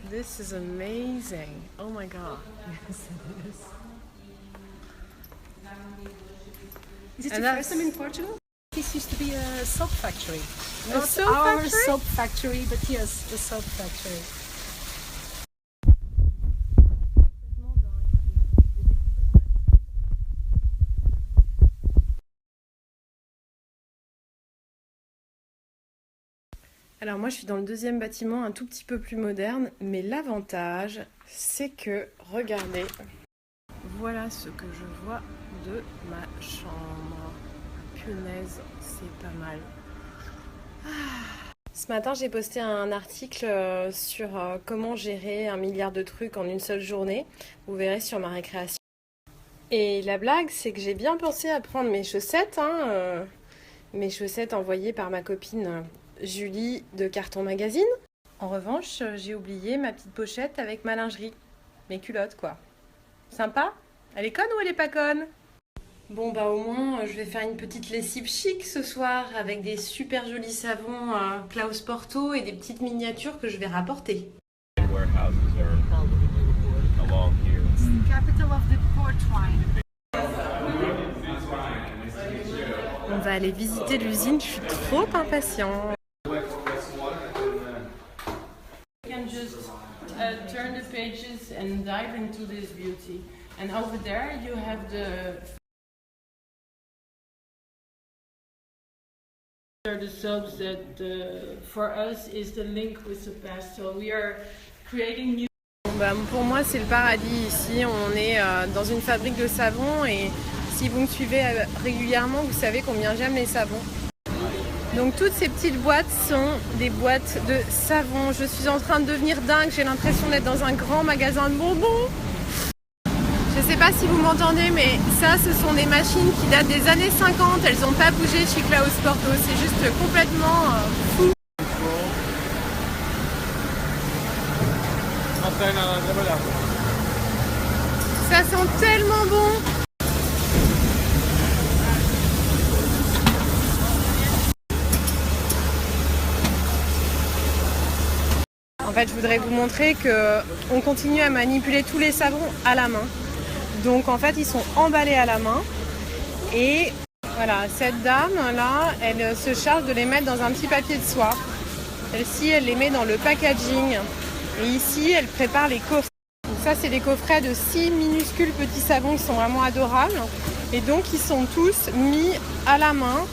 This is amazing. Oh my god. Yes, it is. Is it And the first that's- time in Portugal? This used to be a soap factory. A Not soap our factory? soap factory, but yes, a soap factory. Alors moi je suis dans le deuxième bâtiment un tout petit peu plus moderne, mais l'avantage c'est que, regardez, voilà ce que je vois de ma chambre. Punaise, c'est pas mal. Ce matin j'ai posté un article sur comment gérer 1 milliard de trucs en une seule journée. Vous verrez sur ma récréation. Et la blague c'est que j'ai bien pensé à prendre mes chaussettes, mes chaussettes envoyées par ma copine Julie de Carton Magazine. En revanche, j'ai oublié ma petite pochette avec ma lingerie. Mes culottes, quoi. Sympa? Elle est conne ou elle est pas conne? Bon, bah au moins, je vais faire une petite lessive chic ce soir avec des super jolis savons Klaus Porto et des petites miniatures que je vais rapporter. Warehouses are along here. Capital of the port wine. On va aller visiter l'usine, je suis trop impatient. You can just turn the pages and dive into this beauty. And over there you have the soaps that for us is the link with the past. So we are creating new. Pour moi c'est le paradis ici. On est dans une fabrique de savons et si vous me suivez régulièrement, vous savez combien j'aime les savons. Donc toutes ces petites boîtes sont des boîtes de savon. Je suis en train de devenir dingue, j'ai l'impression d'être dans un grand magasin de bonbons. Je sais pas si vous m'entendez, mais ça, ce sont des machines qui datent des années 50. Elles n'ont pas bougé chez Klaus Porto, c'est juste complètement fou. Ça sent tellement bon. En fait, je voudrais vous montrer qu'on continue à manipuler tous les savons à la main. Donc en fait, ils sont emballés à la main. Et voilà, cette dame-là, elle se charge de les mettre dans un petit papier de soie. Celle-ci, elle les met dans le packaging. Et ici, elle prépare les coffrets. Donc ça, c'est des coffrets de 6 minuscules petits savons qui sont vraiment adorables. Et donc, ils sont tous mis à la main.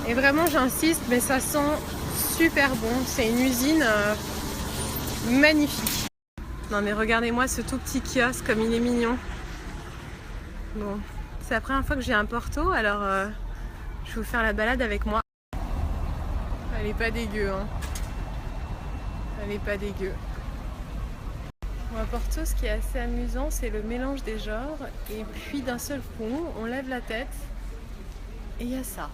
Et vraiment, j'insiste, mais ça sent super bon. C'est une usine magnifique. Non mais regardez-moi ce tout petit kiosque comme il est mignon. Bon, c'est la première fois que j'ai un Porto, alors je vais vous faire la balade avec moi. Elle est pas dégueu, hein. Elle est pas dégueu. Bon, à Porto, ce qui est assez amusant, c'est le mélange des genres. Et puis d'un seul coup, on lève la tête et il y a ça.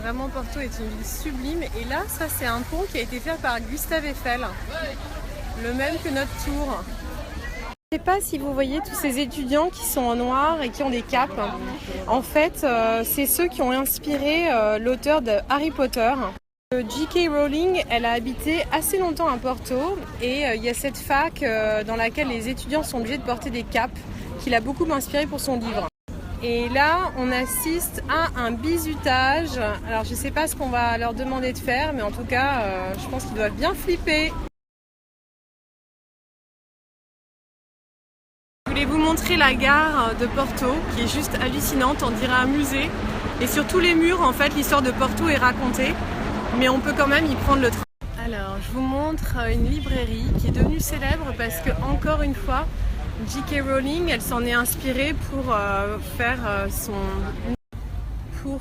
Vraiment, Porto est une ville sublime. Et là, ça, c'est un pont qui a été fait par Gustave Eiffel. Le même que notre tour. Je ne sais pas si vous voyez tous ces étudiants qui sont en noir et qui ont des capes. En fait, c'est ceux qui ont inspiré l'auteur de Harry Potter. J.K. Rowling, elle a habité assez longtemps à Porto. Et il y a cette fac dans laquelle les étudiants sont obligés de porter des capes, qui l'a beaucoup inspiré pour son livre. Et là, on assiste à un bizutage. Alors, je sais pas ce qu'on va leur demander de faire, mais en tout cas, je pense qu'ils doivent bien flipper. Je voulais vous montrer la gare de Porto, qui est juste hallucinante, on dirait un musée. Et sur tous les murs, en fait, l'histoire de Porto est racontée, mais on peut quand même y prendre le train. Alors, je vous montre une librairie qui est devenue célèbre parce que, encore une fois, J.K. Rowling, elle s'en est inspirée pour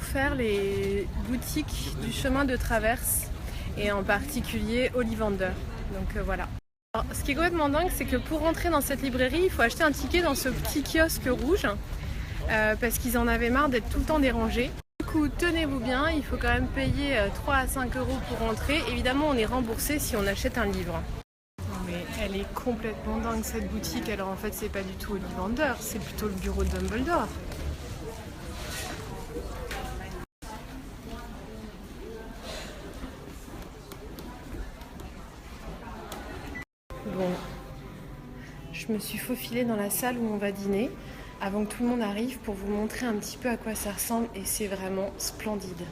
faire les boutiques du chemin de traverse et en particulier Ollivander. Donc voilà. Alors, ce qui est complètement dingue, c'est que pour rentrer dans cette librairie, il faut acheter un ticket dans ce petit kiosque rouge parce qu'ils en avaient marre d'être tout le temps dérangés. Du coup, tenez-vous bien, il faut quand même payer 3 à 5 € pour rentrer. Évidemment, on est remboursé si on achète un livre. Mais elle est complètement dingue cette boutique. Alors en fait c'est pas du tout Ollivander, c'est plutôt le bureau de Dumbledore. Bon, je me suis faufilée dans la salle où on va dîner avant que tout le monde arrive pour vous montrer un petit peu à quoi ça ressemble et c'est vraiment splendide.